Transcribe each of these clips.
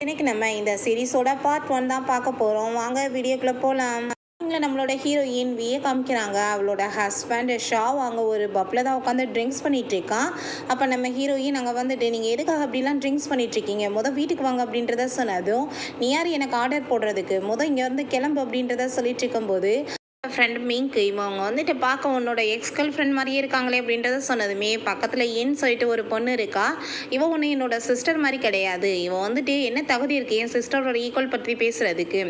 இன்னைக்கு நம்ம இந்த சீரிஸோட பார்ட் 1 தான் பார்க்க போகிறோம். வாங்க வீடியோக்குள்ளே போகலாம். இங்கே நம்மளோட ஹீரோயின் விஏ காமிக்கிறாங்க. அவளோட ஹஸ்பண்ட் ஷா அங்கே ஒரு பப்பில் தான் உட்காந்து ட்ரிங்க்ஸ் பண்ணிட்டு இருக்கான். அப்போ நம்ம ஹீரோயின் அங்கே வந்துட்டு நீங்கள் எதுக்காக அப்படிலாம் ட்ரிங்க்ஸ் பண்ணிட்டு இருக்கீங்க, வீட்டுக்கு வாங்க அப்படின்றத சொன்னதும், நீ யார் எனக்கு ஆர்டர் போடுறதுக்கு, இங்கே வந்து கிளம்பு அப்படின்றத சொல்லிட்டு இருக்கும்போது ஃப்ரெண்ட் மிங்க் இவங்க வந்துட்டு பார்க்க உன்னோட எக்ஸ் கேர்ள் ஃப்ரெண்ட் மாதிரியே இருக்காங்களே அப்படின்றத சொன்னதுமே பக்கத்தில் ஏன்னு சொல்லிட்டு ஒரு பொண்ணு இருக்கா. இவன் ஒன்று என்னோட சிஸ்டர் மாதிரி கிடையாது, இவன் வந்துட்டு என்ன தகுதி இருக்குது என் சிஸ்டரோட ஈக்குவல் பற்றி பேசுகிறதுக்கு,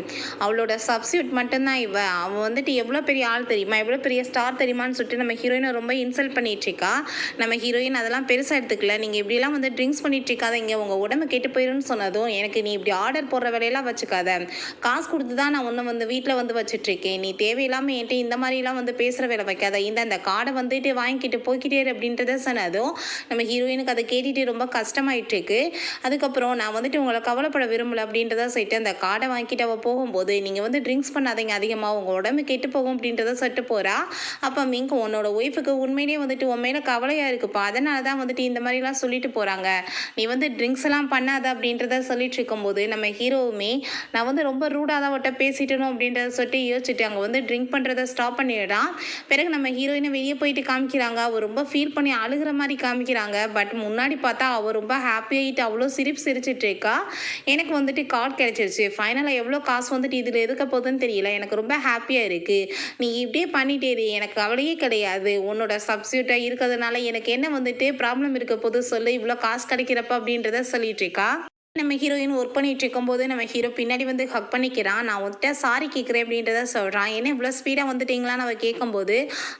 அவளோட சப்ஸ்டியூட் மட்டும்தான் அவன் வந்துட்டு எவ்வளோ பெரிய ஆள் தெரியுமா, எவ்வளோ பெரிய ஸ்டார் தெரியுமான்னு சொல்லிட்டு நம்ம ஹீரோயினை ரொம்ப இன்சல்ட் பண்ணிகிட்ருக்கா. நம்ம ஹீரோயின் அதெல்லாம் பெருசாக எடுத்துக்கல. நீங்கள் இப்படிலாம் வந்து ட்ரிங்க்ஸ் பண்ணிட்டு இருக்காதீங்க, உங்கள் உடம்பு கெட்டு போயிருன்னு சொன்னதும், எனக்கு நீ இப்படி ஆர்டர் போடுற வேலையெல்லாம் வச்சுக்காத, காசு கொடுத்து தான் நான் ஒன்று வந்து வீட்டில் வந்து வச்சுட்ருக்கேன், நீ தேவையில்லாமல் என்கிட்ட இந்த மாதிரிலாம் வந்து பேசுகிற வேலை வைக்காத, இந்த கார்டை வந்துட்டு வாங்கிக்கிட்டு போய்கிட்டே அப்படின்றத சொன்னதும் நம்ம ஹீரோயினுக்கு அதை கேட்டுட்டு ரொம்ப கஷ்டமாயிட்டு இருக்கு. அதுக்கப்புறம் நான் வந்துட்டு உங்களை கவலைப்பட விரும்பல அப்படின்றத சொல்லிட்டு அந்த கார்டை வாங்கிட்டு அவள் போகும்போது, நீங்கள் வந்து ட்ரிங்க்ஸ் பண்ணாதீங்க அதிகமாக, உங்கள் உடம்பு கெட்டு போகும் அப்படின்றத சொல்லிட்டு போகிறா. அப்போ மிங்க உன்னோட ஒய்ஃபுக்கு உண்மையிலேயே வந்துட்டு உன் மேலே கவலையாக இருக்குப்பா, அதனால தான் வந்துட்டு இந்த மாதிரிலாம் சொல்லிட்டு போகிறாங்க, நீ வந்து ட்ரிங்க்ஸ் எல்லாம் பண்ணாத அப்படின்றத சொல்லிட்டு இருக்கும்போது நம்ம ஹீரோவுமே நான் வந்து ரொம்ப ரூடாக தான் அவட்ட பேசிட்டணும் அப்படின்றத சொல்லிட்டு யோசிச்சுட்டு அங்கே வந்து ட்ரிங்க் பண்ணுறத ஸ்டாப் பண்ணிடுறான். பிறகு நம்ம ஹீரோயினை வெளியே போயிட்டு காமிக்கிறாங்க. அவர் ரொம்ப ஃபீல் பண்ணி அழுகிற மாதிரி காமிக்கிறாங்க. பட் முன்னாடி பார்த்தா அவர் ரொம்ப ஹாப்பி ஆகிட்டு அவ்வளோ சிரிச்சிட்டு இருக்கா. எனக்கு வந்துட்டு கார்டு கிடைச்சிருச்சு, ஃபைனலாக எவ்வளோ காசு வந்துட்டு இதில் இருக்க போகுதுன்னு தெரியல, எனக்கு ரொம்ப ஹாப்பியாக இருக்குது, நீ இப்படியே பண்ணிட்டேரு, எனக்கு கவலையே கிடையாது, உன்னோட சப்ஸ்டியூட்டாக இருக்கிறதுனால எனக்கு என்ன வந்துட்டு ப்ராப்ளம் இருக்க போது சொல்லு, இவ்வளோ காசு கிடைக்கிறப்ப அப்படின்றத சொல்லிட்டு இருக்கா. நம்ம ஹீரோயின் ஒர்க் பண்ணிட்டு இருக்கும்போது நம்ம ஹீரோ பின்னாடி வந்து ஹக் பண்ணிக்கிறான். நான் வந்துட்டு சாரி கேட்குறேன் அப்படின்றத சொல்கிறான். ஏன்னா இவ்வளோ ஸ்பீடாக வந்துட்டீங்களான்னு அவள் கேட்கும்போது,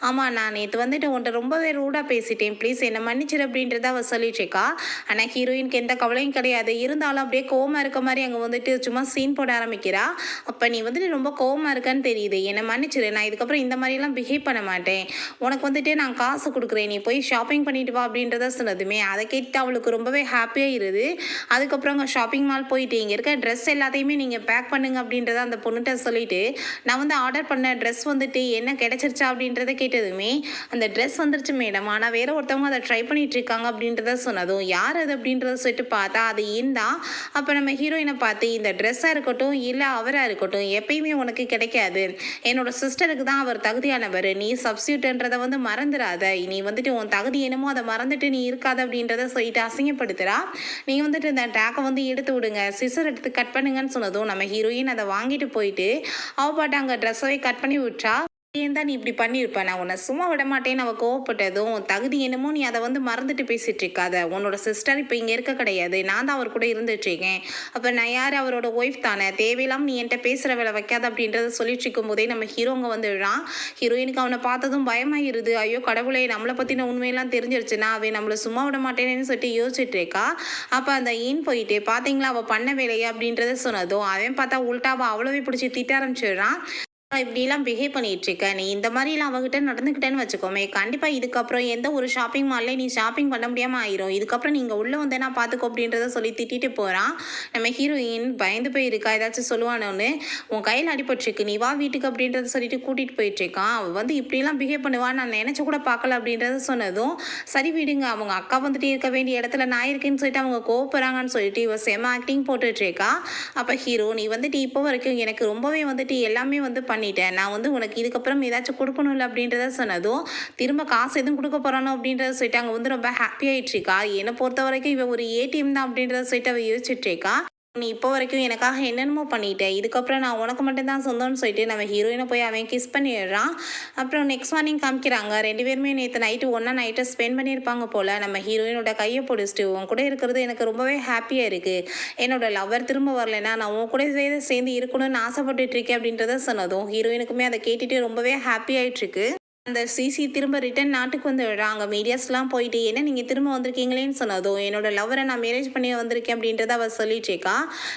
ஆமாம் நான் நேற்று வந்துட்டு உன்ட்ட ரொம்பவே ரூடாக பேசிட்டேன், ப்ளீஸ் என்னை மன்னிச்சிரு அப்படின்றத அவள் சொல்லிட்டு இருக்கா. ஆனால் ஹீரோயினுக்கு எந்த கவலையும் கிடையாது. இருந்தாலும் அப்படியே கோவமாக இருக்க மாதிரி அங்கே வந்துட்டு சும்மா சீன் போட ஆரம்பிக்கிறா. அப்போ நீ வந்துட்டு ரொம்ப கோவமாக இருக்கான்னு தெரியுது, என்னை மன்னிச்சிரு, நான் இதுக்கப்புறம் இந்த மாதிரிலாம் பிஹேவ் பண்ண மாட்டேன், உனக்கு வந்துட்டு நான் காசு கொடுக்குறேன், நீ போய் ஷாப்பிங் பண்ணிட்டு வா அப்படின்றத சொன்னதுமே அதை கேட்டு அவளுக்கு ரொம்பவே ஹாப்பியாக இருது. அதுக்கப்புறம் ஷாப்பிங் மால் போயிட்டு இங்கே இருக்க ட்ரெஸ் எல்லாத்தையுமே நீங்கள் பேக் பண்ணுங்க அப்படின்றத அந்த பொண்ணுகிட்ட சொல்லிட்டு, நான் வந்து ஆர்டர் பண்ண ட்ரெஸ் வந்துட்டு என்ன கிடைச்சிருச்சா அப்படின்றத கேட்டதுமே, அந்த ட்ரெஸ் வந்துருச்சு மேடம், ஆனால் வேற ஒருத்தவங்க அதை ட்ரை பண்ணிட்டு இருக்காங்க அப்படின்றத சொன்னதும், யார் அது அப்படின்றத சொல்லிட்டு பார்த்தா அது தான். அப்போ நம்ம ஹீரோயினை பார்த்து, இந்த ட்ரெஸ்ஸாக இருக்கட்டும் இல்லை அவராக இருக்கட்டும் எப்பயுமே உனக்கு கிடைக்காது, என்னோட சிஸ்டருக்கு தான் அவர் தகுதியானவர், நீ சப்ஸ்டியூட்ன்றதை வந்து மறந்துடாத, நீ வந்துட்டு உன் தகுதி என்னமோ அதை மறந்துட்டு நீ இருக்காத அப்படின்றத சொல்லிட்டு அசிங்கப்படுத்துகிறா. நீங்கள் வந்துட்டு இந்த டேக்கை வந்து எடுத்து விடுங்க, சிசர் எடுத்து கட் பண்ணுங்கன்னு சொன்னதும் நம்ம ஹீரோயின் அதை வாங்கிட்டு போயிட்டு அவ பாட்டு அங்கே ட்ரெஸ்ஸவே கட் பண்ணி விட்டுறா. ஏன் தான் நீ இப்படி பண்ணியிருப்ப, நான் உன்னை சும்மா விட மாட்டேன்னு அவள் கோவப்பட்டதும், தகுதி என்னமோ நீ அதை வந்து மறந்துட்டு பேசிட்டு இருக்காத, உன்னோட சிஸ்டர் இப்போ இங்கே இருக்க கிடையாது, நான் தான் அவர் கூட இருந்துட்டு இருக்கேன், அப்போ நான் யார், அவரோட ஒய்ஃப் தானே, தேவையில்லாமல் நீ என்கிட்ட பேசுகிற வேலை வைக்காத அப்படின்றத சொல்லிட்டு இருக்கும் போதே நம்ம ஹீரோங்க வந்துடுறான். ஹீரோயினுக்கு அவனை பார்த்ததும் பயமாயிருது. ஐயோ கடவுளே, நம்மளை பற்றின உண்மையெல்லாம் தெரிஞ்சிருச்சுன்னா அவன் நம்மளை சும்மா விட மாட்டேன்னு சொல்லிட்டு யோசிச்சுட்டு இருக்கா. அப்போ அந்த ஏன் போயிட்டு பார்த்தீங்களா அவள் பண்ண வேலையை அப்படின்றத சொன்னதும், அவன் பார்த்தா உள்டாவா அவ்வளோவே பிடிச்சி திட்ட ஆரம்பிச்சிடுறான். இப்படிலாம் பிஹேவ் பண்ணிட்டு இருக்க, நீ இந்த மாதிரிலாம் அவகிட்ட நடந்துக்கிட்டேன்னு வச்சுக்கோமே, கண்டிப்பாக இதுக்கப்புறம் எந்த ஒரு ஷாப்பிங் மால்லே நீ ஷாப்பிங் பண்ண முடியாமல் ஆயிரும், இதுக்கப்புறம் நீங்கள் உள்ளே வந்தேன்னா பார்த்துக்கோ அப்படின்றத சொல்லி திட்டிட்டு போகிறான். நம்ம ஹீரோயின் பயந்து போய் இருக்கா, ஏதாச்சும் சொல்லுவானோன்னு, உன் கையில் அடிபட்டுருக்கு, நீ வா வீட்டுக்கு அப்படின்றத சொல்லிட்டு கூட்டிகிட்டு போயிட்டுருக்கான். அவள் வந்து இப்படிலாம் பிஹேவ் பண்ணுவான் நான் நினச்சி கூட பார்க்கல அப்படின்றத சொன்னதும், சரி விடுங்க, அவங்க அக்கா வந்துட்டு இருக்க வேண்டிய இடத்துல நான் இருக்கேன்னு சொல்லிட்டு அவங்க கோவப்படுறாங்கன்னு சொல்லிட்டு இவ செம ஆக்டிங் போட்டுட்ருக்கா. அப்போ ஹீரோ, நீ வந்துட்டு இப்போ வரைக்கும் எனக்கு ரொம்பவே வந்துட்டு எல்லாமே வந்து பண்ணிட்டேன், நான் வந்து உனக்கு இதுக்கப்புறம் ஏதாச்சும் கொடுக்கணும்ல அப்படின்றத சொன்னதும், திரும்ப காசு எதுவும் கொடுக்க போகிறானோ அப்படின்றத சொல்லிட்டு அங்கே வந்து ரொம்ப ஹாப்பி ஆகிட்டு இருக்கா. என்னை பொறுத்த வரைக்கும் இவன் ஒரு ஏடிஎம் தான் அப்படின்றத சொல்லிட்டு அவள் யோசிச்சுட்டு இருக்கா. நீ இப்போ வரைக்கும் எனக்காக என்னென்னமோ பண்ணிட்டேன், இதுக்கப்புறம் நான் உனக்கு மட்டும்தான் சொந்தம்னு சொல்லிட்டு நம்ம ஹீரோயினை போய் அவன் கிஸ் பண்ணிடுறான். அப்புறம் நெக்ஸ்ட் மார்னிங் காமிக்கிறாங்க, ரெண்டு பேருமே நேற்று நைட்டு ஒன்றா நைட்டை ஸ்பெண்ட் பண்ணியிருப்பாங்க போல். நம்ம ஹீரோயினோட கையை பிடிச்சிட்டு, உன் கூட இருக்கிறது எனக்கு ரொம்பவே ஹாப்பியாக இருக்குது, என்னோட லவ்வர் திரும்ப வரலைன்னா நான் உன் கூட சேர்ந்து இருக்கணும்னு ஆசைப்பட்டுட்டு இருக்கேன் அப்படின்றத சொன்னதும் ஹீரோயினுக்குமே அதை கேட்டுட்டு ரொம்பவே ஹாப்பி ஆகிட்டுருக்கு. அந்த சிசி திரும்ப ரிட்டன் நாட்டுக்கு வந்து விடுறாங்க. மீடியாஸ்லாம் போயிட்டு என்ன நீங்கள் திரும்ப வந்திருக்கீங்களேன்னு சொன்னதும், என்னோட லவ்வரை நான் மேரேஜ் பண்ணி வந்திருக்கேன் அப்படின்றத அவள் சொல்லிட்டு இருக்கா.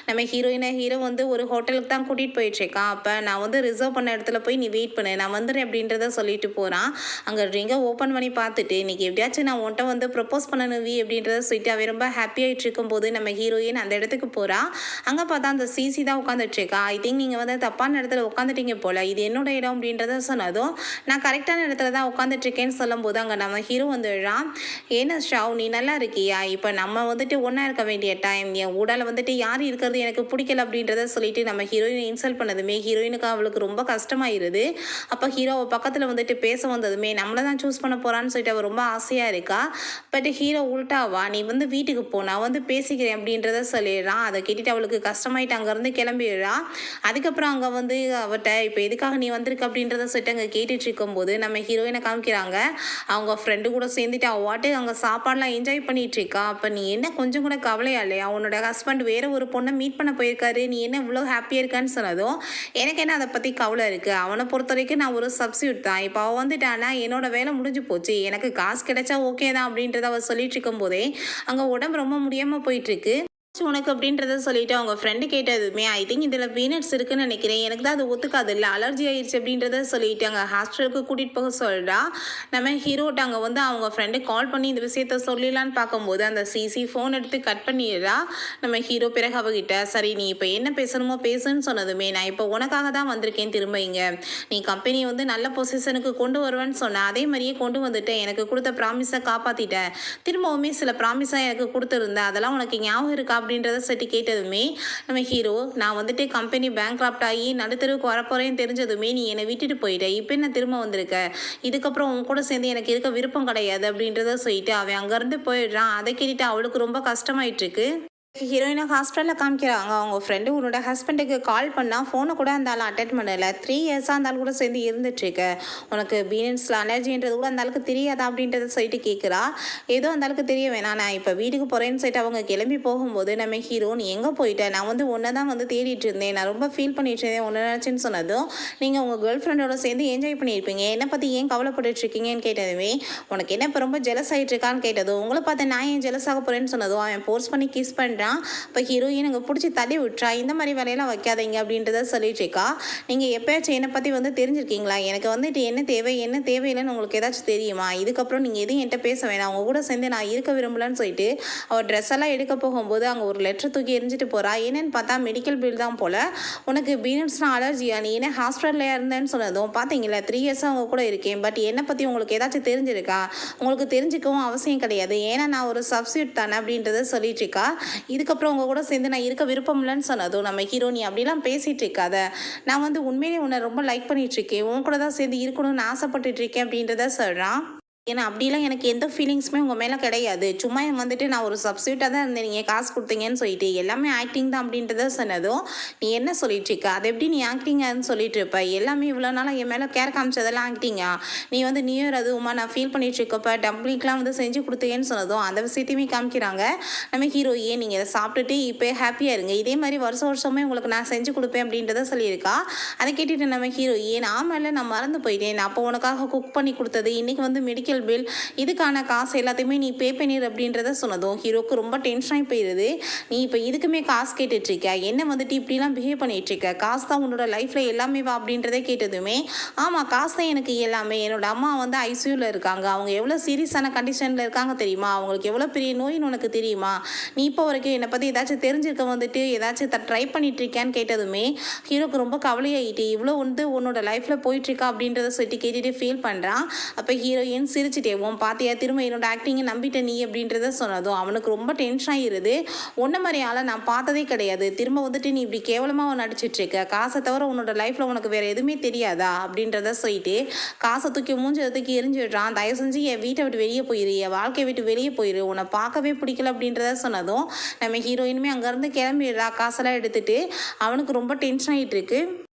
நம்ம ஹீரோ வந்து ஒரு ஹோட்டலுக்கு தான் கூட்டிகிட்டு போயிட்டுருக்கான். அப்போ நான் வந்து ரிசர்வ் பண்ண இடத்துல போய் நீ வெயிட் பண்ணு, நான் வந்துடுறேன் அப்படின்றத சொல்லிட்டு போகிறான். அங்கே ரிங்கை ஓப்பன் பண்ணி பார்த்துட்டு, இன்றைக்கி எப்படியாச்சும் நான் உன்ட்ட வந்து ப்ரப்போஸ் பண்ணணும் அப்படின்றத சொல்லிட்டு அவன் ரொம்ப ஹாப்பியாகிட்டு இருக்கும்போது நம்ம ஹீரோயின் அந்த இடத்துக்கு போகிறா. அங்கே பார்த்தா அந்த சிசி தான் உட்காந்துட்ருக்கா. ஐ திங்க் நீங்கள் வந்து தப்பான இடத்துல உட்காந்துட்டீங்க போல், இது என்னோட இடம் அப்படின்றத சொன்னதும், நான் கரெக்டான சேஃபான இடத்துல தான் உட்காந்துட்டு இருக்கேன்னு சொல்லும்போது அங்கே நம்ம ஹீரோ வந்துடுறான். ஏன்னா ஷாவ் நீ நல்லா இருக்கியா, இப்போ நம்ம வந்துட்டு ஒன்றா இருக்க வேண்டிய டைம், என் உடலை வந்துட்டு யார் இருக்கிறது எனக்கு பிடிக்கல அப்படின்றத சொல்லிட்டு நம்ம ஹீரோயினை இன்சல்ட் பண்ணதுமே ஹீரோயினுக்கு அவளுக்கு ரொம்ப கஷ்டமாயிருது. அப்போ ஹீரோவை பக்கத்தில் வந்துட்டு பேச வந்ததுமே நம்மளை தான் சூஸ் பண்ண போகிறான்னு சொல்லிட்டு அவள் ரொம்ப ஆசையாக இருக்கா. பட் ஹீரோ உள்டாவா, நீ வந்து வீட்டுக்கு போ, நான் வந்து பேசிக்கிறேன் அப்படின்றத சொல்லிடுறான். அதை கேட்டுட்டு அவளுக்கு கஷ்டமாயிட்டு அங்கேருந்து கிளம்பிடுறா. அதுக்கப்புறம் அங்கே வந்து அவட்ட இப்போ எதுக்காக நீ வந்திருக்க அப்படின்றத சொல்லிட்டு அங்கே கேட்டுட்டு இருக்கும்போது நம்ம ஹீரோயினை காமிக்கிறாங்க. அவங்க ஃப்ரெண்டு கூட சேர்ந்துட்டு அவள் வாட்டு அங்கே சாப்பாடெலாம் என்ஜாய் பண்ணிட்டு இருக்கா. அப்போ நீ என்ன கொஞ்சம் கூட கவலையா இல்லையா, உன்னோட ஹஸ்பண்ட் வேற ஒரு பொண்ணை மீட் பண்ண போயிருக்காரு, நீ என்ன இவ்வளோ ஹாப்பியாக இருக்கான்னு சொன்னதும் எனக்கு என்ன அதை பற்றி கவலை இருக்குது, அவனை பொறுத்த வரைக்கும் நான் ஒரு சப்ஸ்டியூட் தான், இப்போ அவள் வந்துட்டானா என்னோட வேலை முடிஞ்சு போச்சு, எனக்கு காசு கிடைச்சா ஓகே தான் அப்படின்றத அவள் சொல்லிட்டு இருக்கும் போதே அங்கே உடம்பு ரொம்ப முடியாமல் போயிட்டுருக்கு. உனக்கு அப்படின்றத சொல்லிட்டு அவங்க ஃப்ரெண்டு கேட்டதுமே ஐ திங்க் இதில் பீனட்ஸ் இருக்குன்னு நினைக்கிறேன், எனக்கு தான் அது ஒத்துக்காது இல்லை, அலர்ஜி ஆயிடுச்சு அப்படின்றத சொல்லிட்டு அங்கே ஹாஸ்டலுக்கு கூட்டிகிட்டு போக சொல்கிறா. நம்ம ஹீரோட்ட அங்கே வந்து அவங்க ஃப்ரெண்டு கால் பண்ணி இந்த விஷயத்த சொல்லிடலான்னு பார்க்கும்போது அந்த சிசி ஃபோன் எடுத்து கட் பண்ணிடுறா. நம்ம ஹீரோ பிறகு அவகிட்ட சரி நீ இப்போ என்ன பேசணுமோ பேசுன்னு சொன்னதுமே நான் இப்போ உனக்காக தான் வந்திருக்கேன், திரும்ப இங்கே நீ கம்பெனியை வந்து நல்ல பொசிஷனுக்கு கொண்டு வருவேன்னு சொன்னேன், அதே மாதிரியே கொண்டு வந்துட்டேன், எனக்கு கொடுத்த ப்ராமிஸை காப்பாற்றிட்டேன், திரும்பவுமே சில ப்ராமிஸாக எனக்கு கொடுத்துருந்தேன், அதெல்லாம் உனக்கு ஞாபகம் இருக்கா அப்படின்றத சட்டி கேட்டதுமே நம்ம ஹீரோ நான் வந்துட்டு கம்பெனி பேங்க்ராப்ட் ஆகி நடுத்தருவுக்கு வரப்போறேன்னு தெரிஞ்சதுமே நீ என்னை விட்டுட்டு போயிட்ட, இப்போ என்ன திரும்ப வந்திருக்க, இதுக்கப்புறம் உன் கூட சேர்ந்து எனக்கு இருக்க விருப்பம் கிடையாது அப்படின்றத சொல்லிட்டு அவன் அங்கேருந்து போயிடுறான். அதை கேட்டுட்டு அவளுக்கு ரொம்ப கஷ்டமாயிட்டு இருக்கு. ஹீரோயினை ஹாஸ்பிட்டலில் காமிக்கிறாங்க. அவங்க ஃப்ரெண்டு உன்னோட ஹஸ்பண்டுக்கு கால் பண்ணால் ஃபோனை கூட அந்த ஆள் அட்டென்ட் பண்ணலை, 3 இயர்ஸாக அந்த ஆள் கூட சேர்ந்து இருந்துட்டுருக்க, உனக்கு பீனன்ஸில் அலர்ஜின்றது கூட அந்த ஆளுக்கு தெரியாதா அப்படின்றத சொல்லிட்டு கேட்குறா. ஏதோ அந்த ஆளுக்கு தெரிய வேணாம், நான் இப்போ வீட்டுக்கு போகிறேன்னு சொல்லிட்டு அவங்க கிளம்பி போகும்போது நம்ம ஹீரோ நீ எங்கே போயிட்ட, நான் வந்து ஒன்றை தான் வந்து தேடிட்டு இருந்தேன், நான் ரொம்ப ஃபீல் பண்ணிட்டு இருந்தேன் ஒன்று நினச்சின்னு சொன்னதும் நீங்கள் உங்கள் கேர்ள் ஃப்ரெண்டோட சேர்ந்து என்ஜாய் பண்ணியிருப்பீங்க, என்னை பற்றி ஏன் கவலைப்பட்டுட்டு இருக்கீங்கன்னு கேட்டதுமே உனக்கு என்ன இப்போ ரொம்ப ஜெலஸ் ஆகிட்டு இருக்கான்னு கேட்டதும் உங்களை பார்த்து நான் ஏன் ஜெலஸ் ஆக போகிறேன்னு சொன்னதும் அவன் போர்ஸ் பண்ணி கிஸ் பண்ணுறான். இப்போ ஹீரோயின் அங்கே பிடிச்சி தள்ளி விட்டுறா. இந்த மாதிரி வேலையெல்லாம் வைக்காதீங்க அப்படின்றத சொல்லிட்டு இருக்கா. நீங்கள் எப்போயாச்சும் என்னை பற்றி வந்து தெரிஞ்சிருக்கீங்களா, எனக்கு வந்துட்டு என்ன தேவை என்ன தேவையில்லைன்னு உங்களுக்கு ஏதாச்சும் தெரியுமா, இதுக்கப்புறம் நீங்கள் எதுவும் என்கிட்ட பேச வேணாம், அவங்க கூட சேர்ந்து நான் இருக்க விரும்பலன்னு சொல்லிட்டு அவள் ட்ரெஸ் எல்லாம் எடுக்க போகும்போது அங்கே ஒரு லெட்டர் தூக்கி எரிஞ்சிட்டு போகிறா. என்னன்னு பார்த்தா மெடிக்கல் பில் தான் போல், உனக்கு பீனட்ஸ்னால் அலர்ஜியா, நீ என்ன ஹாஸ்பிட்டலில் இருந்தேன்னு சொன்னதும் பார்த்தீங்களா 3 இயர்ஸாக அவங்க கூட இருக்கேன், பட் என்னை பற்றி உங்களுக்கு ஏதாச்சும் தெரிஞ்சிருக்கா, உங்களுக்கு தெரிஞ்சிக்கவும் அவசியம் கிடையாது, ஏன்னா நான் ஒரு சப்ஸ்டியூட் தானே அப்படின்றத சொல்லிட்டு இருக்கா. இதுக்கப்புறம் உங்க கூட சேர்ந்து நான் இருக்க விருப்பம் இல்லைன்னு சொன்னதும் நம்ம ஹீரோ நீ அப்படிலாம் பேசிகிட்டு இருக்காத, நான் வந்து உண்மையிலே உன்னை ரொம்ப லைக் பண்ணிட்டு இருக்கேன், உன் கூட தான் சேர்ந்து இருக்கணும்னு ஆசைப்பட்டுட்டு இருக்கேன் அப்படின்றத சொல்கிறான். ஏன்னா அப்படிலாம் எனக்கு எந்த ஃபீலிங்ஸுமே உங்கள் மேலே கிடையாது, சும்மா வந்துட்டு நான் ஒரு சப்ஸ்டியூட்டாக தான் இருந்தேன், நீங்கள் காசு கொடுத்தீங்கன்னு சொல்லிட்டு எல்லாமே ஆக்டிங் தான் அப்படின்றத சொன்னதும் நீ என்ன சொல்லிட்டு இருக்க, அது எப்படி நீ ஆக்டிங்கான்னு சொல்லிட்டு இருப்ப, எல்லாமே இவ்வளோ நாளாக என் மேலே கேர் காமிச்சதெல்லாம் ஆக்டிங்கா, நீ வந்து நியூ இயர் அதுவுமா நான் ஃபீல் பண்ணிட்டு இருக்கப்ப டம்ப்ளிங்லாம் வந்து செஞ்சு கொடுத்தீங்கன்னு சொன்னதும் அந்த விஷயத்தையுமே காமிக்கிறாங்க. நம்ம ஹீரோயே நீங்கள் இதை சாப்பிட்டுட்டு இப்போ ஹாப்பியாக இருங்க, இதே மாதிரி வருஷம் வருஷமே உங்களுக்கு நான் செஞ்சு கொடுப்பேன் அப்படின்றத சொல்லியிருக்கா. அதை கேட்டுட்டு நம்ம ஹீரோயே நாம நான் மறந்து போயிட்டேன், நான் அப்போ உனக்காக குக் பண்ணி கொடுத்தது, இன்றைக்கி வந்து மெடிக்கல் பில், இதுக்கான காசு எல்லாத்தையுமே நீ பே பண்ணிடு அப்படின்றத சொன்னதும் ஹீரோக்கு ரொம்ப டென்ஷனாகி போயிடுது. நீ இப்போ இதுக்குமே காசு கேட்டுட்ருக்க, என்ன வந்துட்டு இப்படிலாம் பிஹேவ் பண்ணிகிட்ருக்க, காசு தான் உன்னோட லைஃப்பில் எல்லாமே வா அப்படின்றத கேட்டதுமே ஆமாம் காசு தான் எனக்கு எல்லாமே, என்னோட அம்மா வந்து ஐசியூவில் இருக்காங்க, அவங்க எவ்வளோ சீரியஸான கண்டிஷனில் இருக்காங்க தெரியுமா, அவங்களுக்கு எவ்வளோ பெரிய நோயின்னு உனக்கு தெரியுமா, நீ இப்போ வரைக்கும் என்னை பற்றி ஏதாச்சும் தெரிஞ்சிருக்க வந்துட்டு ஏதாச்சும் ட்ரை பண்ணிகிட்ருக்கியான்னு கேட்டதுமே ஹீரோக்கு ரொம்ப கவலையாகிட்டு இவ்வளோ வந்து உன்னோட லைஃப்பில் போயிட்டுருக்கா அப்படின்றத சொல்லிட்டு கேட்டுட்டு ஃபீல் பண்ணுறான். அப்போ ஹீரோயின் சிரிச்சிட்டே உன் பாத்தியா திரும்ப என்னோட ஆக்டிங்கை நம்பிட்ட நீ அப்படின்றத சொன்னதும் அவனுக்கு ரொம்ப டென்ஷன் ஆகிருது. ஒன்றை மாதிரி ஆளை நான் பார்த்ததே கிடையாது, திரும்ப வந்துட்டு நீ இப்படி கேவலமாக நடிச்சிட்ருக்க, காசை தவிர உன்னோட லைஃப்பில் உனக்கு வேறு எதுவுமே தெரியாதா அப்படின்றத சொல்லிட்டு காசை தூக்கி மூஞ்ச தூக்கி எரிஞ்சிடுறான். தயவு செஞ்சு என் வீட்டை விட்டு வெளியே போயிரு, என் வாழ்க்கையை விட்டு வெளியே போயிரு, உன்னை பார்க்கவே பிடிக்கல அப்படின்றத சொன்னதும் நம்ம ஹீரோயினுமே அங்கேருந்து கிளம்பிடுறா காசெல்லாம் எடுத்துகிட்டு. அவனுக்கு ரொம்ப டென்ஷன் ஆகிட்டு இருக்கு.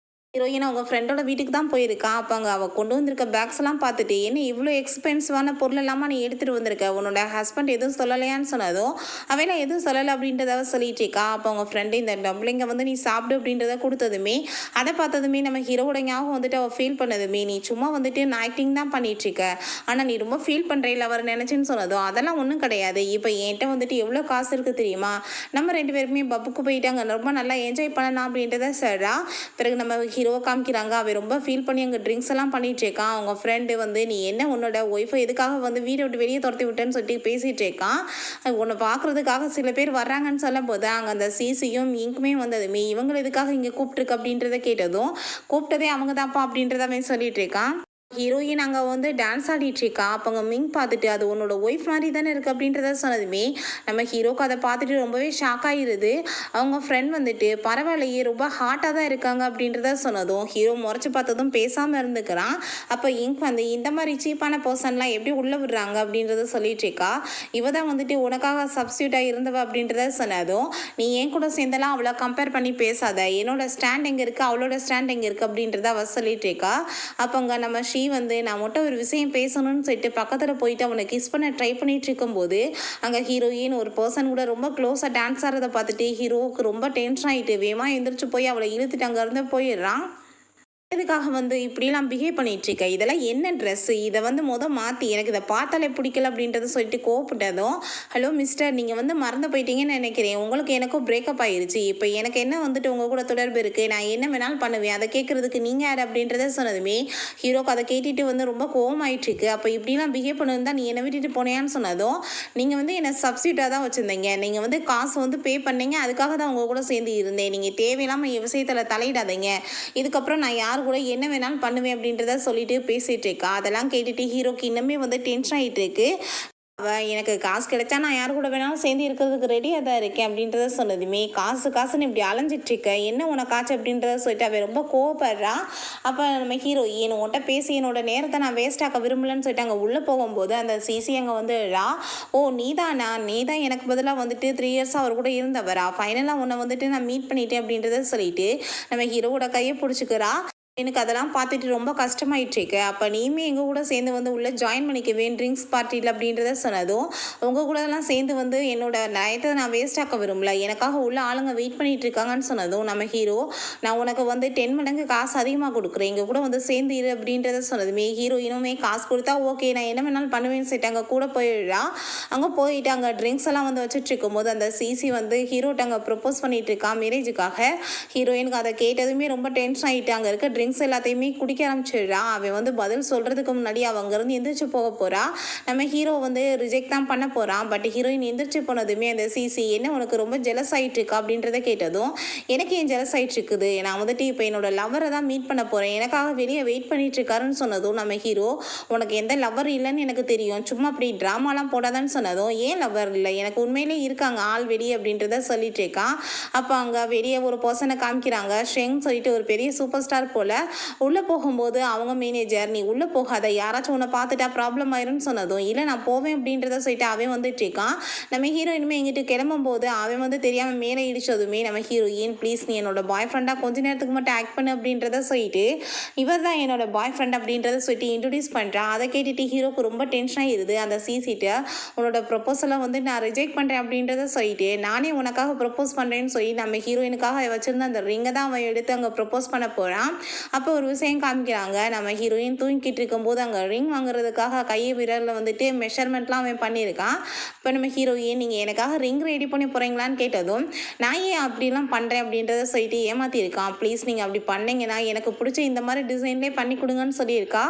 ஹீரோயின் அவங்க ஃப்ரெண்டோட வீட்டுக்கு தான் போயிருக்கான். அப்போ அங்கே அவள் கொண்டு வந்திருக்க பேக்ஸ் எல்லாம் பார்த்துட்டு என்ன இவ்வளோ எக்ஸ்பென்சிவான பொருள் எல்லாமா நீ எடுத்துகிட்டு வந்திருக்க, உன்னோட ஹஸ்பண்ட் எதுவும் சொல்லலையான்னு சொன்னதும் அவையெல்லாம் எதுவும் சொல்லலை அப்படின்றத சொல்லிட்டு இருக்கா. அப்போ அவங்க ஃப்ரெண்டு இந்த டம்ப்ளிங்கை வந்து நீ சாப்பிடு அப்படின்றத கொடுத்ததுமே அதை பார்த்ததுமே நம்ம ஹீரோட ஞாபகம் வந்துட்டு அவள் ஃபீல் பண்ணதுமே நீ சும்மா வந்துட்டு நான் ஆக்டிங் தான் பண்ணிகிட்ருக்க, ஆனால் நீ ரொம்ப ஃபீல் பண்ணுறீல அவர் நினச்சின்னு சொன்னதும் அதெல்லாம் ஒன்றும் கிடையாது, இப்போ என்கிட்ட வந்துட்டு எவ்வளோ காசு இருக்குது தெரியுமா, நம்ம 2 பேருமே பப்புக்கு போயிட்டு அங்கே ரொம்ப நல்லா என்ஜாய் பண்ணலாம் அப்படின்றத சொல்கிறா. பிறகு நம்ம ஹீரோவை காமிக்கிறாங்க. அவன் ரொம்ப ஃபீல் பண்ணி அங்கே ட்ரிங்க்ஸ் எல்லாம் பண்ணிட்டு இருக்கான். அவங்க ஃப்ரெண்டு வந்து நீ என்ன உன்னோட ஒய்ஃபை எதுக்காக வந்து வீட்டை விட்டு வெளியே துரத்தி விட்டேன்னு சொல்லிட்டு பேசிகிட்டு இருக்கான். உன்னை பார்க்குறதுக்காக சில பேர் வர்றாங்கன்னு சொல்லும் போது அங்கே அந்த சிசியும் இங்குமே வந்ததுமே இவங்களை எதுக்காக இங்கே கூப்பிட்டுருக்கு அப்படின்றத கேட்டதும் கூப்பிட்டதே அவங்க தான்ப்பா அப்படின்றத அவன் சொல்லிட்டு இருக்கான். ஹீரோயின் அங்கே வந்து டான்ஸ் ஆடிட்டுருக்கா. அப்போ அங்கே மிங் பார்த்துட்டு அது உன்னோட ஒய்ஃப் மாதிரி தானே இருக்குது அப்படின்றத சொன்னதுமே நம்ம ஹீரோக்கு அதை பார்த்துட்டு ரொம்பவே ஷாக் ஆகிடுது. அவங்க ஃப்ரெண்ட் வந்துட்டு பரவாயில்லையே ரொம்ப ஹாட்டாக தான் இருக்காங்க அப்படின்றத சொன்னதும் ஹீரோ முறைச்சி பார்த்ததும் பேசாமல் இருந்துக்கிறான். அப்போ இங்க் வந்து இந்த மாதிரி சீப்பான பர்சன்லாம் எப்படி உள்ளே விடுறாங்க அப்படின்றத சொல்லிட்டு இருக்கா. இவ தான் வந்துட்டு உனக்காக சப்ஸ்டியூட்டாக இருந்தவ அப்படின்றத சொன்னதும் நீ என் கூட சேர்ந்தெல்லாம் அவளை கம்பேர் பண்ணி பேசாத, என்னோட ஸ்டாண்ட் எங்கே இருக்குது அவளோட ஸ்டாண்ட் எங்கே இருக்குது அப்படின்றத அவ சொல்லிட்டு இருக்கா. அப்போ அங்கே நம்ம வந்து நான் மட்டும் ஒரு விஷயம் பேசணும்னு சொல்லிட்டு பக்கத்தில் போயிட்டு அவனை கிஸ் பண்ண ட்ரை பண்ணிட்டு இருக்கும்போது அங்கே ஹீரோயின் ஒரு பர்சன் கூட ரொம்ப க்ளோஸாக டான்ஸ் ஆடுறதை பார்த்துட்டு ஹீரோவுக்கு ரொம்ப டென்ஷன் ஆகிட்டு வேகமாக எந்திரிச்சு போய் அவளை இழுத்துட்டு அங்கேருந்து போயிடுறான். எதுக்காக வந்து இப்படிலாம் பிஹேவ் பண்ணிகிட்ருக்க, இதெல்லாம் என்ன ட்ரெஸ்ஸு, இதை வந்து மாற்றி எனக்கு இதை பார்த்தாலே பிடிக்கல அப்படின்றத சொல்லிட்டு கோவப்பட்டதும் ஹலோ மிஸ்டர் நீங்கள் வந்து மறந்து போயிட்டீங்கன்னு நினைக்கிறேன், உங்களுக்கு எனக்கும் பிரேக்கப் ஆயிடுச்சு, இப்போ எனக்கு என்ன வந்துட்டு உங்கள் கூட தொடர்பு இருக்குது, நான் என்ன வேணாலும் பண்ணுவேன், அதை கேட்குறதுக்கு நீங்கள் யார் அப்படின்றத சொன்னதுமே ஹீரோக்கு அதை கேட்டுட்டு வந்து ரொம்ப கோவமாயிட்டுருக்கு. அப்போ இப்படிலாம் பிஹேவ் பண்ணது தான் நீ என்னை விட்டுட்டு போனேன்னு சொன்னதும் நீங்கள் வந்து என்னை சப்ஸ்டியூட்டாக தான் வச்சுருந்தீங்க, நீங்கள் வந்து காசு வந்து பே பண்ணீங்க, அதுக்காக தான் உங்கள் கூட சேர்ந்து இருந்தேன், நீங்கள் தேவையில்லாமல் என் விஷயத்தில் தலையிடாதீங்க, இதுக்கப்புறம் நான் யார் கூட என்ன வேணாலும் பண்ணுவேன் அப்படின்றத சொல்லிட்டு பேசிட்டு இருக்கா. அதெல்லாம் கேட்டுட்டு ஹீரோக்கு இன்னுமே வந்து டென்ஷன் ஆகிட்டு இருக்கு. எனக்கு காசு கிடைச்சா நான் யார் கூட வேணாலும் சேர்ந்து இருக்கிறதுக்கு ரெடியாக தான் இருக்கேன் அப்படின்றத சொன்னதுமே காசுன்னு இப்படி அலைஞ்சிட்ருக்க என்ன உனக்காச்சு அப்படின்றத சொல்லிட்டு அவன் ரொம்ப கோவப்படுறான். அப்போ நம்ம ஹீரோயின் உன்கிட்ட பேசி என்னோட நேரத்தை நான் வேஸ்ட் ஆக்க விரும்பலன்னு சொல்லிட்டு அங்கே உள்ளே போகும்போது அந்த சிசி அங்கே வந்துடுறா. ஓ நீ தான் எனக்கு பதிலாக வந்துட்டு 3 இயர்ஸாக அவர் கூட இருந்தவரா, ஃபைனலாக உன்னை வந்துட்டு நான் மீட் பண்ணிட்டேன் அப்படின்றத சொல்லிட்டு நம்ம ஹீரோவோட கையை பிடிச்சிக்கிறா. எனக்கு அதெல்லாம் பார்த்துட்டு ரொம்ப கஷ்டமாயிட்டுருக்கு, அப்போ நீயுமே எங்கள் கூட சேர்ந்து வந்து உள்ளே ஜாயின் பண்ணிக்குவேன் ட்ரிங்க்ஸ் பார்ட்டியில் அப்படின்றத சொன்னதும் உங்கள் கூடலாம் சேர்ந்து வந்து என்னோட நயத்தை நான் வேஸ்ட் ஆக்க விரும்பல, எனக்காக உள்ள ஆளுங்க வெயிட் பண்ணிட்டு இருக்காங்கன்னு சொன்னதும் நம்ம ஹீரோ நான் உனக்கு வந்து 10 மடங்கு காசு அதிகமாக கொடுக்குறேன், எங்கள் கூட வந்து சேர்ந்து இரு அப்படின்றத சொன்னதுமே ஹீரோயினுமே காசு கொடுத்தா ஓகே நான் என்ன வேணாலும் பண்ணுவேன்னு சொல்லிட்டு அங்கே கூட போயிடுறா. அங்கே போயிட்டு அங்கே ட்ரிங்க்ஸ் எல்லாம் வந்து வச்சுட்டு இருக்கும்போது அந்த சிசி வந்து ஹீரோட்ட அங்கே ப்ரப்போஸ் பண்ணிட்டு இருக்கா மேரேஜுக்காக. ஹீரோயினுக்கு அதை கேட்டதுமே ரொம்ப டென்ஷன் ஆகிட்டு அங்கே இருக்க ட்ரிங்க்ஸ் எல்லாத்தையுமே குடிக்க ஆரம்பிச்சிடுறா. அவன் வந்து பதில் சொல்கிறதுக்கு முன்னாடி அவங்கேருந்து எந்திரிச்சு போக போகிறா. நம்ம ஹீரோ வந்து ரிஜெக்ட் தான் பண்ண போகிறான். பட் ஹீரோயின் எந்திரிச்சு போனதுமே அந்த சிசி என்ன உனக்கு ரொம்ப ஜெலஸ் ஆகிட்டு இருக்கா அப்படின்றத கேட்டதும் எனக்கு ஏன் ஜெலஸ் ஆகிட்டு இருக்குது, நான் வந்துட்டு இப்போ என்னோட லவ்வரை தான் மீட் பண்ண போகிறேன், எனக்காக வெளியே வெயிட் பண்ணிட்டு இருக்காருன்னு சொன்னதும் நம்ம ஹீரோ உனக்கு எந்த லவ்வர் இல்லைன்னு எனக்கு தெரியும், சும்மா அப்படி ட்ராமாலாம் போடாதான்னு சொன்னதும் ஏன் லவ்வர் இல்லை, எனக்கு உண்மையிலே இருக்காங்க ஆள் வெளியே அப்படின்றத சொல்லிட்டு இருக்கான். அப்போ அங்கே வெளியே ஒரு பர்சனை காமிக்கிறாங்க, ஷெங் சொல்லிட்டு ஒரு பெரிய சூப்பர் ஸ்டார் போல். உள்ளே போகும்போது அவங்க மேனேஜர் நீ உள்ளே போகாத யாராச்சும் உன்னை பார்த்துட்டா ப்ராப்ளம் ஆயிரும்னு சொன்னதும் இல்லை நான் போவேன் அப்படின்றத சொல்லிட்டு அவன் வந்துட்டு இருக்கான். நம்ம ஹீரோயினுமே எங்கிட்ட கிளம்பும்போது அவன் வந்து தெரியாமல் மேலே இடிச்சதுமே நம்ம ஹீரோயின் ப்ளீஸ் நீ என்னோட பாய் ஃப்ரெண்டாக கொஞ்ச நேரத்துக்கு மட்டும் ஆக்ட் பண்ணு அப்படின்றத சொல்லிட்டு இவர் தான் என்னோட பாய் ஃப்ரெண்ட் அப்படின்றத சொல்லிட்டு இன்ட்ரடியூஸ் பண்ணுறான். அதை கேட்டுட்டு ஹீரோக்கு ரொம்ப டென்ஷன் ஆகிடுது. அந்த சிசிட்ட உன்னோட ப்ரொப்போசலை வந்து நான் ரிஜெக்ட் பண்ணுறேன் அப்படின்றத சொல்லிட்டு நானே உனக்காக ப்ரொப்போஸ் பண்ணுறேன்னு சொல்லி நம்ம ஹீரோயினுக்காக வச்சுருந்த அந்த ரிங்கை தான் அவன் எடுத்து அங்கே ப்ரொப்போஸ் பண்ண போகிறான். அப்போ ஒரு விஷயம் காமிக்கிறாங்க, நம்ம ஹீரோயின் தூங்கிட்டு இருக்கும்போது அங்கே ரிங் வாங்குறதுக்காக கையை விரலில் வந்துட்டு மெஷர்மெண்ட்லாம் அவன் பண்ணியிருக்கான். இப்போ நம்ம ஹீரோயின் நீங்கள் எனக்காக ரிங் ரெடி பண்ணி போகிறீங்களான்னு கேட்டதும் நான் ஏன் அப்படிலாம் பண்ணுறேன் அப்படின்றத சொல்லிட்டு ஏமாற்றிருக்கான். ப்ளீஸ் நீங்கள் அப்படி பண்ணீங்கன்னா எனக்கு பிடிச்ச இந்த மாதிரி டிசைன்லேயே பண்ணி கொடுங்கன்னு சொல்லியிருக்கா.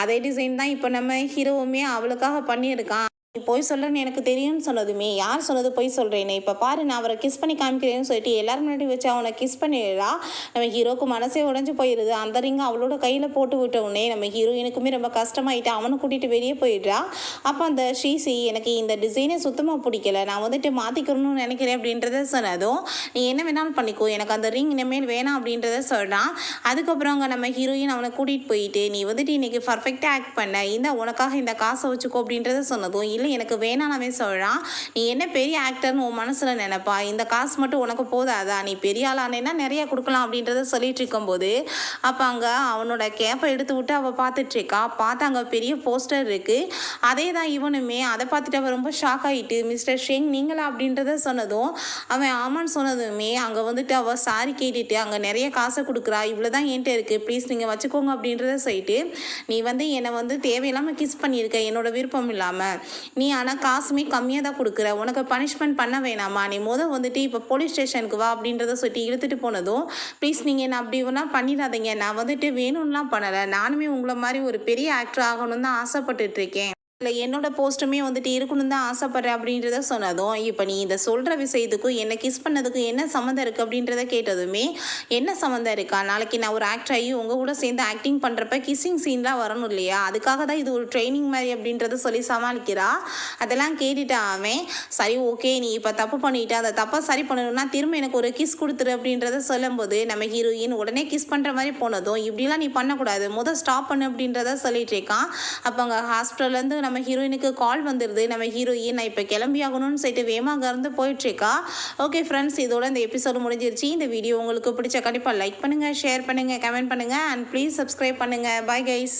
அதே டிசைன் தான் இப்போ நம்ம ஹீரோவுமே அவளுக்காக பண்ணியிருக்கான். நீ போய் சொல்கிறேன்னு எனக்கு தெரியும்னு சொன்னதுமே யார் சொன்னது போய் சொல்கிறேன்னு இப்போ பாரு நான் அவரை கிஸ் பண்ணி காமிக்கிறேன்னு சொல்லிட்டு எல்லாரும் முன்னாடி வச்சு அவனை கிஸ் பண்ணிடுறா. நம்ம ஹீரோக்கு மனசே உடஞ்சி போயிடுது. அந்த ரிங்கை அவளோட கையில் போட்டு விட்ட உடனே நம்ம ஹீரோயினுக்குமே ரொம்ப கஷ்டமாயிட்டு அவனை கூட்டிகிட்டு வெளியே போயிடுறா. அப்போ அந்த ஷீசி எனக்கு இந்த டிசைனே சுத்தமாக பிடிக்கல, நான் வந்துட்டு மாற்றிக்கணும்னு நினைக்கிறேன் அப்படின்றத சொன்னதும் நீ என்ன வேணாலும் பண்ணிக்கோ, எனக்கு அந்த ரிங் இனிமேல் வேணாம் அப்படின்றத சொல்கிறான். அதுக்கப்புறம் அங்கே நம்ம ஹீரோயின் அவனை கூட்டிகிட்டு போயிட்டு நீ வந்துட்டு இன்றைக்கி பர்ஃபெக்டாக ஆக்ட் பண்ண, இந்த உனக்காக இந்த காசை வச்சுக்கோ அப்படின்றத சொன்னதும் எனக்கு வேணாமே சொல்கிறான். நீ என்ன பெரிய ஆக்டர்னு உன் மனசில் நினைப்பா, இந்த காசு மட்டும் உனக்கு போதாதா, நீ பெரிய ஆளானேன்னா நிறைய கொடுக்கலாம் அப்படின்றத சொல்லிட்டு இருக்கும்போது அப்போ அங்கே அவனோட கேப்பை எடுத்து விட்டு அவள் பார்த்துட்ருக்கா. பார்த்து அங்கே பெரிய போஸ்டர் இருக்குது, அதே தான் இவனுமே. அதை பார்த்துட்டு அவள் ரொம்ப ஷாக் ஆகிட்டு மிஸ்டர் ஷெங் நீங்களா அப்படின்றத சொன்னதும் அவன் ஆமான்னு சொன்னதுமே அங்கே வந்துட்டு அவள் சாரி கேட்டுட்டு அங்கே நிறைய காசை கொடுக்குறா. இவ்வளோ தான் என்கிட்ட இருக்குது, ப்ளீஸ் நீங்கள் வச்சுக்கோங்க அப்படின்றத சொல்லிட்டு நீ வந்து என்னை வந்து தேவையில்லாமல் கிஸ் பண்ணியிருக்க என்னோட விருப்பம் இல்லாமல், நீ ஆனால் காசுமே கம்மியாக தான் கொடுக்குற, உனக்கு பனிஷ்மெண்ட் பண்ண வேணாமா, நீ வந்துட்டு இப்போ போலீஸ் ஸ்டேஷனுக்கு வா அப்படின்றத சொல்லிட்டு இழுத்துட்டு போனதும் ப்ளீஸ் நீங்கள் என்ன அப்படி ஒன்றும் பண்ணிடாதீங்க, நான் வந்துட்டு வேணும்லாம் பண்ணலை, நானுமே உங்களை மாதிரி ஒரு பெரிய ஆக்டர் ஆகணும்னு தான் ஆசைப்பட்டுட்ருக்கேன். இல்லை என்னோட போஸ்ட்டுமே வந்துட்டு இருக்கணும்னு தான் ஆசைப்பட்றேன் அப்படின்றத சொன்னதும், இப்போ நீ இதை சொல்கிற விஷயத்துக்கும் என்ன கிஸ் பண்ணதுக்கும் என்ன சம்மந்தம் இருக்குது அப்படின்றத கேட்டதுமே, என்ன சம்மந்தம் இருக்கா? நாளைக்கு நான் ஒரு ஆக்டர் ஆகி உங்கள் கூட சேர்ந்து ஆக்டிங் பண்ணுறப்ப கிஸ்ஸிங் சீன்லாம் வரணும் இல்லையா? அதுக்காக தான் இது ஒரு ட்ரைனிங் மாதிரி அப்படின்றத சொல்லி சமாளிக்கிறா. அதெல்லாம் கேட்டுட்டு அவன், சரி ஓகே நீ இப்போ தப்பு பண்ணிட்ட, அந்த தப்பை சரி பண்ணணும்னா திரும்ப எனக்கு ஒரு கிஸ் கொடுத்துரு அப்படின்றத சொல்லும்போது, நம்ம ஹீரோயின் உடனே கிஸ் பண்ணுற மாதிரி போனதும், இப்படிலாம் நீ பண்ணக்கூடாது, ஸ்டாப் பண்ணு அப்படின்றத சொல்லிட்டு இருக்கான். அப்போ அங்கே ஹாஸ்பிட்டல்லேருந்து நம்ம ஹீரோயினுக்கு கால் வந்துடுது. நம்ம ஹீரோயின் நான் இப்போ கிளம்பி ஆகணும்னு சொல்லிட்டு வேகமாக அங்கேருந்து போயிட்டுருக்கா. ஓகே ஃப்ரெண்ட்ஸ், இதோட இந்த எபிசோடு முடிஞ்சிருச்சு. இந்த வீடியோ உங்களுக்கு பிடிச்ச கண்டிப்பாக லைக் பண்ணுங்கள், ஷேர் பண்ணுங்கள், கமெண்ட் பண்ணுங்கள் அண்ட் ப்ளீஸ் சப்ஸ்கிரைப் பண்ணுங்கள். Bye guys.